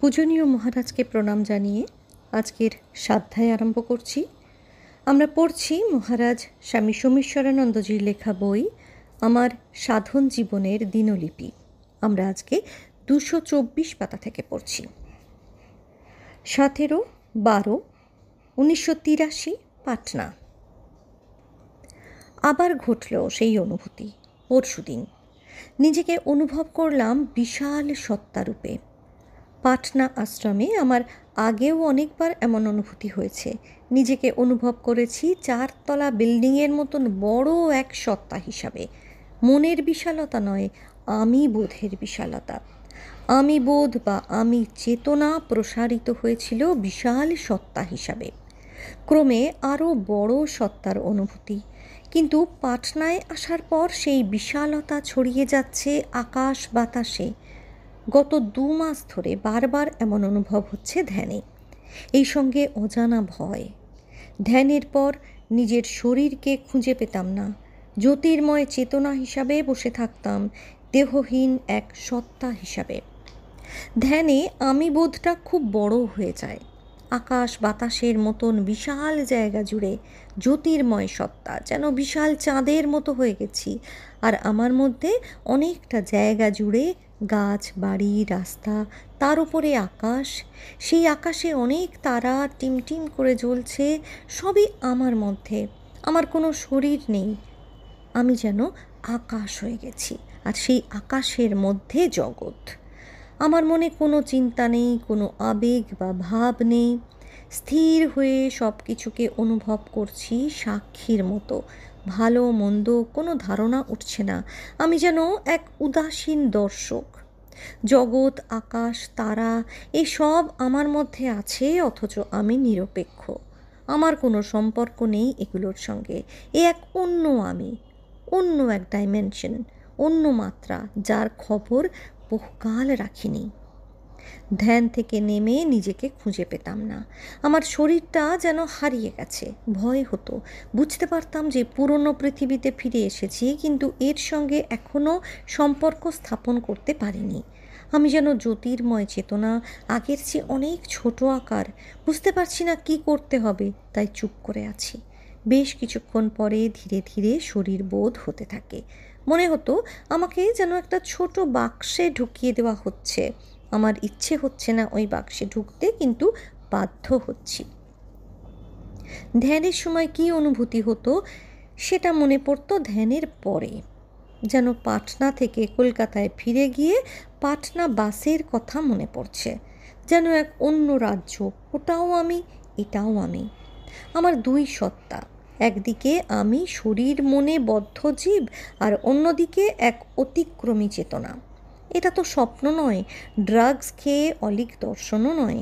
পূজনীয় মহারাজকে প্রণাম জানিয়ে আজকের সাধ্যায় আরম্ভ করছি। আমরা পড়ছি মহারাজ স্বামী সোমেশ্বরানন্দজির লেখা বই আমার সাধন জীবনের দিনলিপি। আমরা আজকে 224 পাতা থেকে পড়ছি। 17/12/1983 পাটনা। আবার ঘটল সেই অনুভূতি। পরশুদিন নিজেকে অনুভব করলাম বিশাল সত্তারূপে। পাটনা আশ্রমে আমার আগেও অনেকবার এমন অনুভূতি হয়েছে। নিজেকে অনুভব করেছি 4 তলা বিল্ডিংয়ের মতন বড় এক সত্তা হিসাবে। মনের বিশালতা নয়, আমি বোধের বিশালতা। আমি বোধ বা আমি চেতনা প্রসারিত হয়েছিল বিশাল সত্তা হিসাবে। ক্রমে আরও বড় সত্তার অনুভূতি। কিন্তু পাটনায় আসার পর সেই বিশালতা ছড়িয়ে যাচ্ছে আকাশ বাতাসে। গত 2 মাস ধরে বারবার এমন অনুভব হচ্ছে ধ্যানে। এই সঙ্গে অজানা ভয়। ধ্যানের পর নিজের শরীরকে খুঁজে পেতাম না। জ্যোতির্ময় চেতনা হিসাবে বসে থাকতাম, দেহহীন এক সত্তা হিসাবে। ধ্যানে আমি বোধটা খুব বড় হয়ে যায়। আকাশ বাতাসের মতন বিশাল জায়গা জুড়ে জ্যোতির্ময় সত্তা, যেন বিশাল চাঁদের মতো হয়ে গেছি। আর আমার মধ্যে অনেকটা জায়গা জুড়ে গাছ, বাড়ি, রাস্তা, তার উপরে আকাশ। সেই আকাশে অনেক তারা টিমটিম করে জ্বলছে। সবই আমার মধ্যে। আমার কোনো শরীর নেই। আমি যেন আকাশ হয়ে গেছি, আর সেই আকাশের মধ্যে জগৎ। আমার মনে কোনো চিন্তা নেই, কোনো আবেগ বা ভাব নেই। স্থির হয়ে সব কিছুকে অনুভব করছি সাক্ষীর মতো। ভালো মন্দ কোনো ধারণা উঠছে না। আমি যেন এক উদাসীন দর্শক। জগৎ, আকাশ, তারা এসব আমার মধ্যে আছে, অথচ আমি নিরপেক্ষ। আমার কোনো সম্পর্ক নেই এগুলোর সঙ্গে। এ এক অন্য আমি, অন্য এক ডাইমেনশন, অন্য মাত্রা, যার খবর বহুকাল রাখিনি। ধ্যান থেকে নেমে নিজেকে খুঁজে পেতাম না। আমার শরীরটা যেন হারিয়ে গেছে। ভয় হতো। বুঝতে পারতাম যে পুরনো পৃথিবীতে ফিরে এসেছি, কিন্তু এর সঙ্গে এখনও সম্পর্ক স্থাপন করতে পারিনি। আমি যেন জ্যোতির্ময় চেতনা, আগের চেয়ে অনেক ছোট আকার। বুঝতে পারছি না কি করতে হবে, তাই চুপ করে আছি। বেশ কিছুক্ষণ পরে ধীরে ধীরে শরীর বোধ হতে থাকে। মনে হতো আমাকে যেন একটা ছোট বাক্সে ঢুকিয়ে দেওয়া হচ্ছে। আমার ইচ্ছে হচ্ছে না ওই বাক্সে ঢুকতে, কিন্তু বাধ্য হচ্ছি। ধ্যানের সময় কি অনুভূতি হতো সেটা মনে পড়তো ধ্যানের পরে। যেন পাটনা থেকে কলকাতায় ফিরে গিয়ে পাটনা বাসের কথা মনে পড়ছে। যেন এক অন্য রাজ্য, ওটাও আমি, এটাও আমি। আমার 2 সত্তা। একদিকে আমি শরীর মনে বদ্ধ জীব, আর অন্যদিকে এক অতিক্রমী চেতনা। এটা তো স্বপ্ন নয়, ড্রাগস খেয়ে অলিক দর্শনও নয়।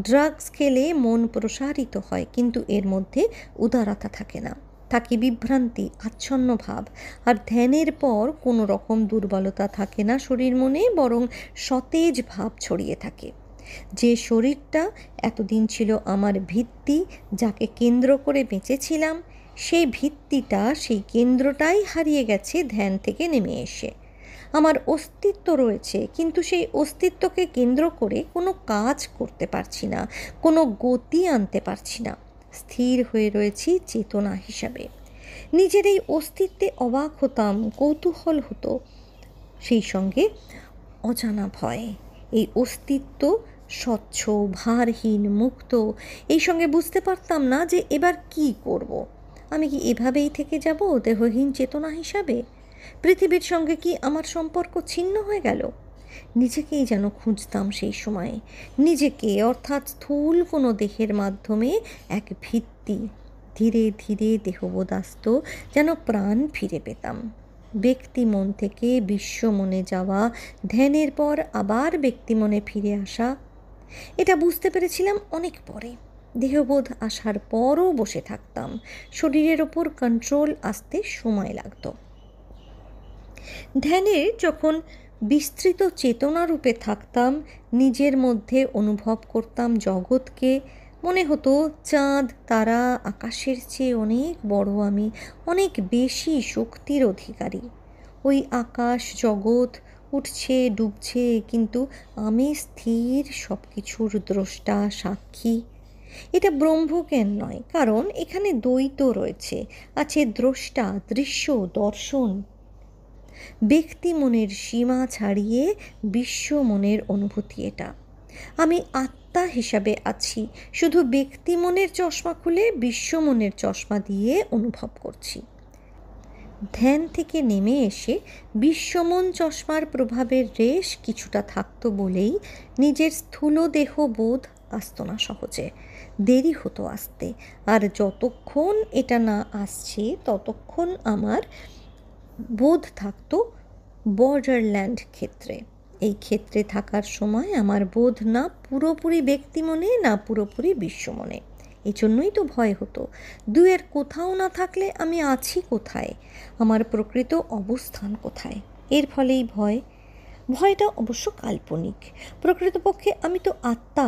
ড্রাগস খেলে মন প্রসারিত হয়, কিন্তু এর মধ্যে উদারতা থাকে না, থাকে বিভ্রান্তি, আচ্ছন্ন ভাব। আর ধ্যানের পর কোনো রকম দুর্বলতা থাকে না শরীর মনে, বরং সতেজ ভাব ছড়িয়ে থাকে। যে শরীরটা এতদিন ছিল আমার ভিত্তি, যাকে কেন্দ্র করে বেঁচেছিলাম, সেই ভিত্তিটা, সেই কেন্দ্রটাই হারিয়ে গেছে ধ্যান থেকে নেমে এসে। আমার অস্তিত্ব রয়েছে, কিন্তু সেই অস্তিত্বকে কেন্দ্র করে কোনো কাজ করতে পারছি না, কোনো গতি আনতে পারছি না। স্থির হয়ে রয়েছি চেতনা হিসাবে। নিজের এই অস্তিত্বে অবাক হতাম, কৌতূহল হতো, সেই সঙ্গে অজানা ভয়। এই অস্তিত্ব স্বচ্ছ, ভারহীন, মুক্ত। এই সঙ্গে বুঝতে পারতাম না যে এবার কি করব। আমি কি এভাবেই থেকে যাব দেহহীন চেতনা হিসাবে? পৃথিবীর সঙ্গে কি আমার সম্পর্ক ছিন্ন হয়ে গেল? নিজেকেই যেন খুঁজতাম সেই সময়ে। নিজেকে, অর্থাৎ স্থূল কোনো দেহের মাধ্যমে এক ভিত্তি। ধীরে ধীরে দেহবোধাস্ত যেন প্রাণ ফিরে পেতাম। ব্যক্তি মন থেকে বিশ্ব মনে যাওয়া, ধ্যানের পর আবার ব্যক্তি মনে ফিরে আসা, এটা বুঝতে পেরেছিলাম অনেক পরে। দেহবোধ আসার পরও বসে থাকতাম। শরীরের ওপর কন্ট্রোল আসতে সময় লাগতো। ধ্যানের যখন বিস্তৃত চেতনারূপে থাকতাম, নিজের মধ্যে অনুভব করতাম জগৎকে। মনে হতো চাঁদ, তারা, আকাশের চেয়ে অনেক বড় আমি, অনেক বেশি শক্তির অধিকারী। ওই আকাশ, জগৎ, উঠছে ডুবছে, কিন্তু আমি স্থির, সব কিছুর দ্রষ্টা সাক্ষী। এটা ব্রহ্মজ্ঞান নয়, কারণ এখানে দ্বৈত রয়েছে, আছে দ্রষ্টা, দৃশ্য, দর্শন। ব্যক্তি মনের সীমা ছাড়িয়ে বিশ্ব মনের অনুভূতি এটা। আমি আত্মা হিসাবে আছি, শুধু ব্যক্তি মনের চশমা খুলে বিশ্ব মনের চশমা দিয়ে অনুভব করছি। ধ্যান থেকে নেমে এসে বিশ্বমন চশমার প্রভাবের রেশ কিছুটা থাকতো বলেই নিজের স্থূল দেহ বোধ আসতো না সহজে, দেরি হতো আসতে। আর যতক্ষণ এটা না আসছে ততক্ষণ আমার বোধ থাকতো বর্ডারল্যান্ড ক্ষেত্রে। এই ক্ষেত্রে থাকার সময় আমার বোধ না পুরোপুরি ব্যক্তি মনে, না পুরোপুরি বিশ্ব মনে। এই জন্যই তো ভয় হতো, দুয়ের কোথাও না থাকলে আমি আছি কোথায়, আমার প্রকৃত অবস্থান কোথায়। এর ফলেই ভয়টা অবশ্য কাল্পনিক। প্রকৃতপক্ষে আমি তো আত্মা,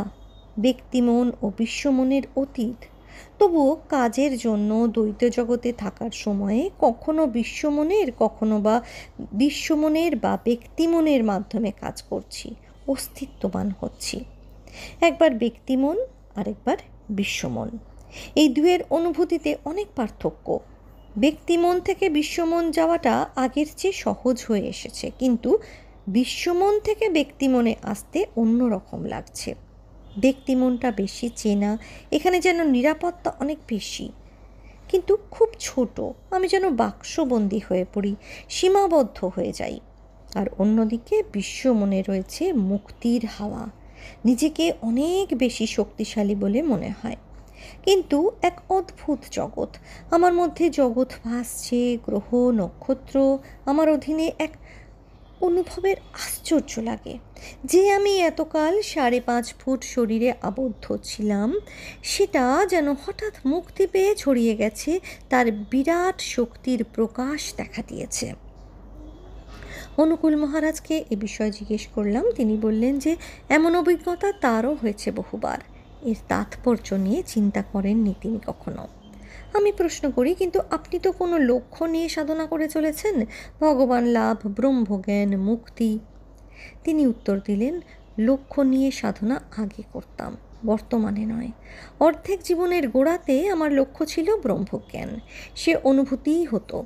ব্যক্তিমন ও বিশ্বমনের অতীত। তবুও কাজের জন্য দ্বৈত জগতে থাকার সময়ে কখনো বিশ্বমনের, কখনো বা বিশ্বমনের বা ব্যক্তিমনের মাধ্যমে কাজ করছি, অস্তিত্ববান হচ্ছি। একবার ব্যক্তিমন, আরেকবার বিশ্বমন। এই দুয়ের অনুভূতিতে অনেক পার্থক্য। ব্যক্তিমন থেকে বিশ্বমন যাওয়াটা আগের চেয়ে সহজ হয়ে এসেছে, কিন্তু বিশ্বমন থেকে ব্যক্তিমনে আসতে অন্যরকম লাগছে। ব্যক্তিমনটা বেশি চেনা, এখানে যেন নিরাপত্তা অনেক বেশি, কিন্তু খুব ছোট। আমি যেন বাক্সবন্দী হয়ে পড়ি, সীমাবদ্ধ হয়ে যাই। আর অন্যদিকে বিশ্বমনে রয়েছে মুক্তির হাওয়া, নিজেকে অনেক বেশি শক্তিশালী বলে মনে হয়। কিন্তু এক অদ্ভুত জগৎ, আমার মধ্যে জগৎ ভাসছে, গ্রহ নক্ষত্র আমার অধীনে। এক অনুভবের আশ্চর্য লাগে যে আমি এতকাল 5.5 ফুট শরীরে আবদ্ধ ছিলাম, সেটা যেন হঠাৎ মুক্তি পেয়ে ছড়িয়ে গেছে, তার বিরাট শক্তির প্রকাশ দেখা দিয়েছে। অনুকূল মহারাজকে এ বিষয়ে জিজ্ঞেস করলাম। তিনি বললেন যে এমন অভিজ্ঞতা তারও হয়েছে বহুবার। এর তাৎপর্য নিয়ে চিন্তা করেননি তিনি কখনো। আমি প্রশ্ন করি, কিন্তু আপনি তো কোনো লক্ষ্য নিয়ে সাধনা করে চলেছেন, ভগবান লাভ, ব্রহ্মজ্ঞান, মুক্তি। তিনি উত্তর দিলেন, লক্ষ্য নিয়ে সাধনা আগে করতাম, বর্তমানে নয়। অর্ধেক জীবনের গোড়াতে আমার লক্ষ্য ছিল ব্রহ্মজ্ঞান, সে অনুভূতিই হতো।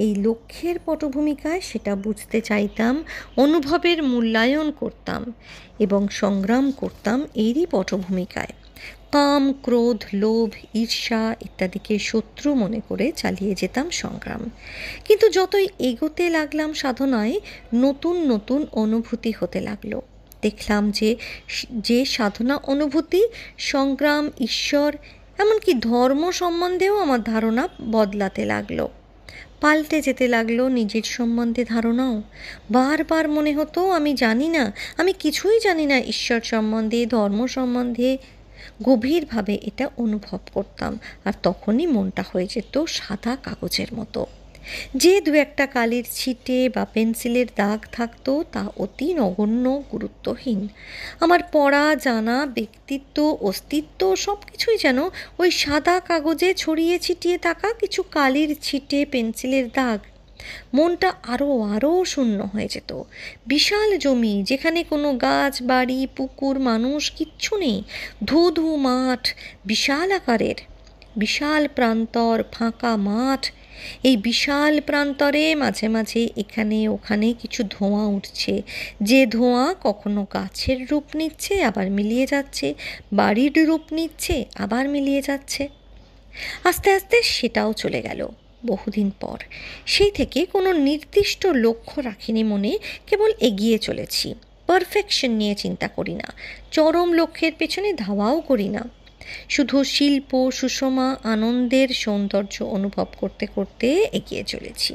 এই লক্ষ্যের পটভূমিকায় সেটা বুঝতে চাইতাম, অনুভবের মূল্যায়ন করতাম এবং সংগ্রাম করতাম এরই পটভূমিকায়। কাম, ক্রোধ, লোভ, ঈর্ষা ইত্যাদিকে শত্রু মনে করে চালিয়ে যেতাম সংগ্রাম। কিন্তু যতই এগোতে লাগলাম সাধনায়, নতুন নতুন অনুভূতি হতে লাগলো। দেখলাম যে সাধনা অনুভূতি, সংগ্রাম, ঈশ্বর, এমনকি ধর্ম সম্বন্ধেও আমার ধারণা বদলাতে লাগলো। পাল্টে যেতে লাগলো নিজের সম্বন্ধে ধারণাও। বারবার মনে হতো আমি জানি না, আমি কিছুই জানি না ঈশ্বর সম্বন্ধে, ধর্ম সম্বন্ধে। গভীরভাবে এটা অনুভব করতাম, আর তখনই মনটা হয়ে যেত সাদা কাগজের মতো। যে দু একটা কালির ছিটে বা পেন্সিলের দাগ থাকতো তা অতি নগণ্য, গুরুত্বহীন। আমার পড়া, জানা, ব্যক্তিত্ব, অস্তিত্ব সব কিছুই যেন ওই সাদা কাগজে ছড়িয়ে ছিটিয়ে থাকা কিছু কালির ছিটে, পেন্সিলের দাগ। মনটা আরও শূন্য হয়ে যেত। বিশাল জমি, যেখানে কোনো গাছ, বাড়ি, পুকুর, মানুষ কিচ্ছু নেই। ধু ধু মাঠ, বিশাল আকারের, বিশাল প্রান্তর, ফাঁকা মাঠ। এই বিশাল প্রান্তরে মাঝে মাঝে এখানে ওখানে কিছু ধোঁয়া উঠছে, যে ধোঁয়া কখনো গাছের রূপ নিচ্ছে আবার মিলিয়ে যাচ্ছে, বাড়ির রূপ নিচ্ছে আবার মিলিয়ে যাচ্ছে। আস্তে আস্তে সেটাও চলে গেল বহুদিন পর। সেই থেকে কোনো নির্দিষ্ট লক্ষ্য রাখিনি মনে, কেবল এগিয়ে চলেছি। পারফেকশন নিয়ে চিন্তা করি না, চরম লক্ষ্যের পেছনে ধাওয়াও করি না। শুধু শিল্প, সুষমা, আনন্দের সৌন্দর্য অনুভব করতে করতে এগিয়ে চলেছি।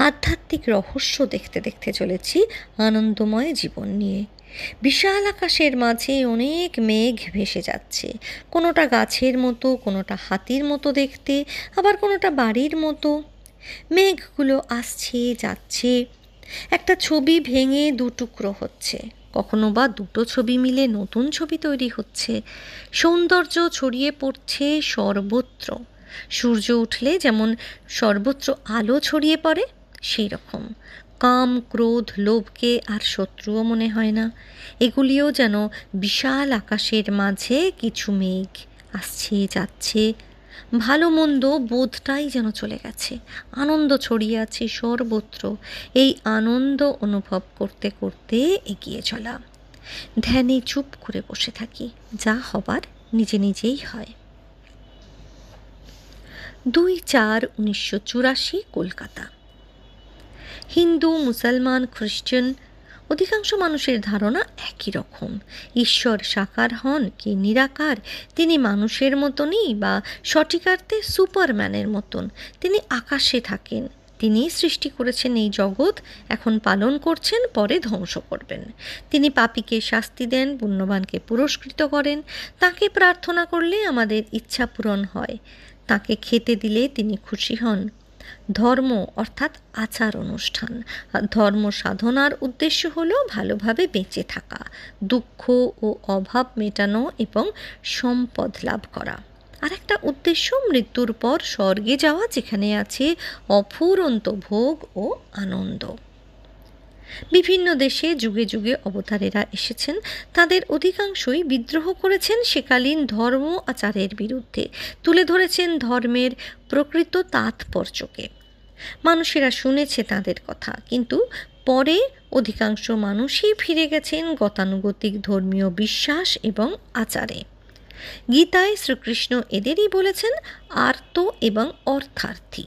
আধ্যাত্মিক রহস্য দেখতে দেখতে চলেছি আনন্দময় জীবন নিয়ে। বিশাল আকাশের মাঝে অনেক মেঘ ভেসে যাচ্ছে, কোনোটা গাছের মতো, কোনোটা হাতির মতো দেখতে, আবার কোনোটা বাড়ির মতো। মেঘগুলো আসছে যাচ্ছে, একটা ছবি ভেঙে দুটুকরো হচ্ছে, কখনো বা দুটো ছবি মিলে নতুন ছবি তৈরি হচ্ছে। সৌন্দর্য ছড়িয়ে পড়ছে সর্বত্র। সূর্য উঠলে যেমন সর্বত্র আলো ছড়িয়ে পড়ে, সেই রকম কাম, ক্রোধ, লোভকে আর শত্রুও মনে হয় না। এগুলিও যেন বিশাল আকাশের মাঝে কিছু মেঘ, আসছে যাচ্ছে, ভালো মন্দ বোধটাই যেন চলে গেছে, আনন্দ ছড়িয়ে আছে সর্বত্র। এই আনন্দ অনুভব করতে করতে এগিয়ে চলা। ধ্যানে চুপ করে বসে থাকি, যা হবার নিজে নিজেই হয়। 2/4/1984, কলকাতা। হিন্দু, মুসলমান, খ্রিস্টান অধিকাংশ মানুষের ধারণা একই রকম। ঈশ্বর সাকার হন কি নিরাকার, তিনি মানুষের মতনই বা সঠিকার্থে সুপারম্যানের মতন। তিনি আকাশে থাকেন, তিনি সৃষ্টি করেছেন এই জগৎ, এখন পালন করছেন, পরে ধ্বংস করবেন। তিনি পাপীকে শাস্তি দেন, পুণ্যবানকে পুরস্কৃত করেন। তাকে প্রার্থনা করলে আমাদের ইচ্ছা পূরণ হয়, তাকে খেতে দিলে তিনি খুশি হন। ধর্ম অর্থাৎ আচার অনুষ্ঠান, আর ধর্ম সাধনার উদ্দেশ্য হলো ভালোভাবে বেঁচে থাকা, দুঃখ ও অভাব মেটানো এবং সম্পদ লাভ করা। আর একটা উদ্দেশ্য মৃত্যুর পর স্বর্গে যাওয়া, যেখানে আছে অফুরন্ত ভোগ ও আনন্দ। বিভিন্ন দেশে যুগে যুগে অবতারেরা এসেছেন, তাদের অধিকাংশই বিদ্রোহ করেছেন সেকালীন ধর্ম আচারের বিরুদ্ধে, তুলে ধরেছেন ধর্মের প্রকৃত তাৎপর্যকে। মানুষেরা শুনেছে তাদের কথা, কিন্তু পরে অধিকাংশ মানুষই ফিরে গেছেন গতানুগতিক ধর্মীয় বিশ্বাস এবং আচারে। গীতায় শ্রীকৃষ্ণ এদেরই বলেছেন আর্ত এবং অর্থার্থী।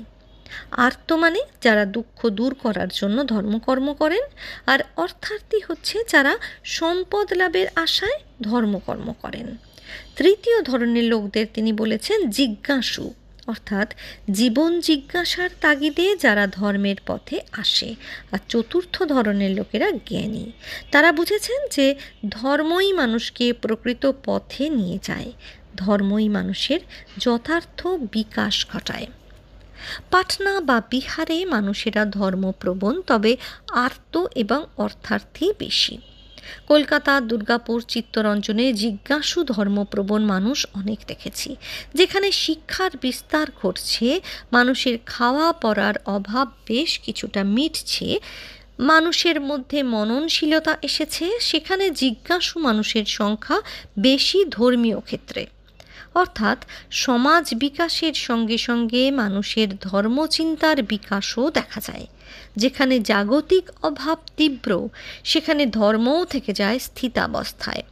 আর্ত মানে যারা দুঃখ দূর করার জন্য ধর্মকর্ম করেন, আর অর্থার্থী হচ্ছে যারা সম্পদ লাভের আশায় ধর্মকর্ম করেন। তৃতীয় ধরনের লোকদের তিনি বলেছেন জিজ্ঞাসু, অর্থাৎ জীবন জিজ্ঞাসার তাগিদে যারা ধর্মের পথে আসে। আর চতুর্থ ধরনের লোকেরা জ্ঞানী, তারা বুঝেছেন যে ধর্মই মানুষকে প্রকৃত পথে নিয়ে যায়, ধর্মই মানুষের যথার্থ বিকাশ ঘটায়। পাটনা বা বিহারে মানুষেরা ধর্মপ্রবণ, তবে আর্ত এবং অর্থার্থী বেশি। কলকাতা, দুর্গাপুর, চিত্তরঞ্জনে জিজ্ঞাসু ধর্মপ্রবণ মানুষ অনেক দেখেছি। যেখানে শিক্ষার বিস্তার ঘটছে, মানুষের খাওয়া পরার অভাব বেশ কিছুটা মিটছে, মানুষের মধ্যে মননশীলতা এসেছে, সেখানে জিজ্ঞাসু মানুষের সংখ্যা বেশি ধর্মীয় ক্ষেত্রে। অর্থাৎ সমাজ বিকাশের সঙ্গে সঙ্গে মানুষের ধর্মচিন্তার বিকাশও দেখা যায়। যেখানে জাগতিক অভাব তীব্র, সেখানে ধর্মও থেকে যায় স্থিতাবস্থায়।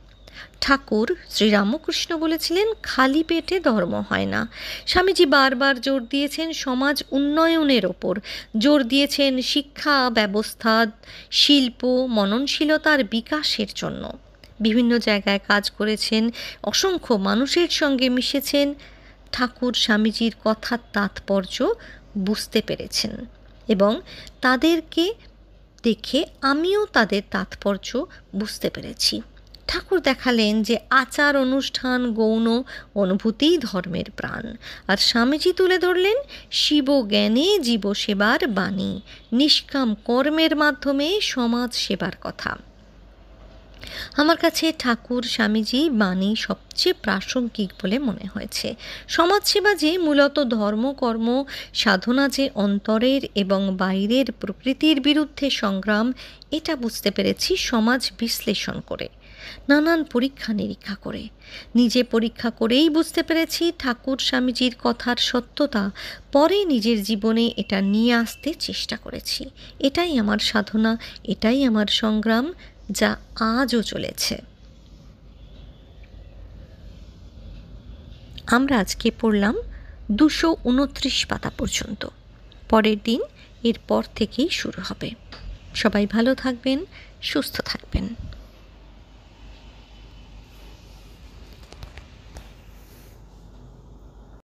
ঠাকুর শ্রীরামকৃষ্ণ বলেছিলেন, খালি পেটে ধর্ম হয় না। স্বামীজি বারবার জোর দিয়েছেন সমাজ উন্নয়নের ওপর, জোর দিয়েছেন শিক্ষা ব্যবস্থা, শিল্প, মননশীলতার বিকাশের জন্য। বিভিন্ন জায়গায় কাজ করেছেন, অসংখ্য মানুষের সঙ্গে মিশেছেন। ঠাকুর স্বামীজির কথার তাৎপর্য বুঝতে পেরেছেন এবং তাদেরকে দেখে আমিও তাদের তাৎপর্য বুঝতে পেরেছি। ঠাকুর দেখালেন যে আচার অনুষ্ঠান, গৌণ অনুভূতিই ধর্মের প্রাণ। আর স্বামীজি তুলে ধরলেন শিব জ্ঞানে জীব সেবার বাণী, নিষ্কাম কর্মের মাধ্যমে সমাজ সেবার কথা। আমার কাছে ঠাকুর স্বামীজি বাণী সবচেয়ে প্রাসঙ্গিক বলে মনে হয়েছে। সমাজসেবা যে মূলত ধর্মকর্ম, সাধনা যে অন্তরের এবং বাইরের প্রকৃতির বিরুদ্ধে সংগ্রাম, এটা বুঝতে পেরেছি সমাজ বিশ্লেষণ করে, নানান পরীক্ষা নিরীক্ষা করে। নিজে পরীক্ষা করেই বুঝতে পেরেছি ঠাকুর স্বামীজির কথার সত্যতা, পরে নিজের জীবনে এটা নিয়ে আসতে চেষ্টা করেছি। এটাই আমার সাধনা, এটাই আমার সংগ্রাম, যা আজও চলেছে। আমরা আজকে পড়লাম 229 পাতা পর্যন্ত। পরের দিন এরপর থেকেই শুরু হবে। সবাই ভালো থাকবেন, সুস্থ থাকবেন।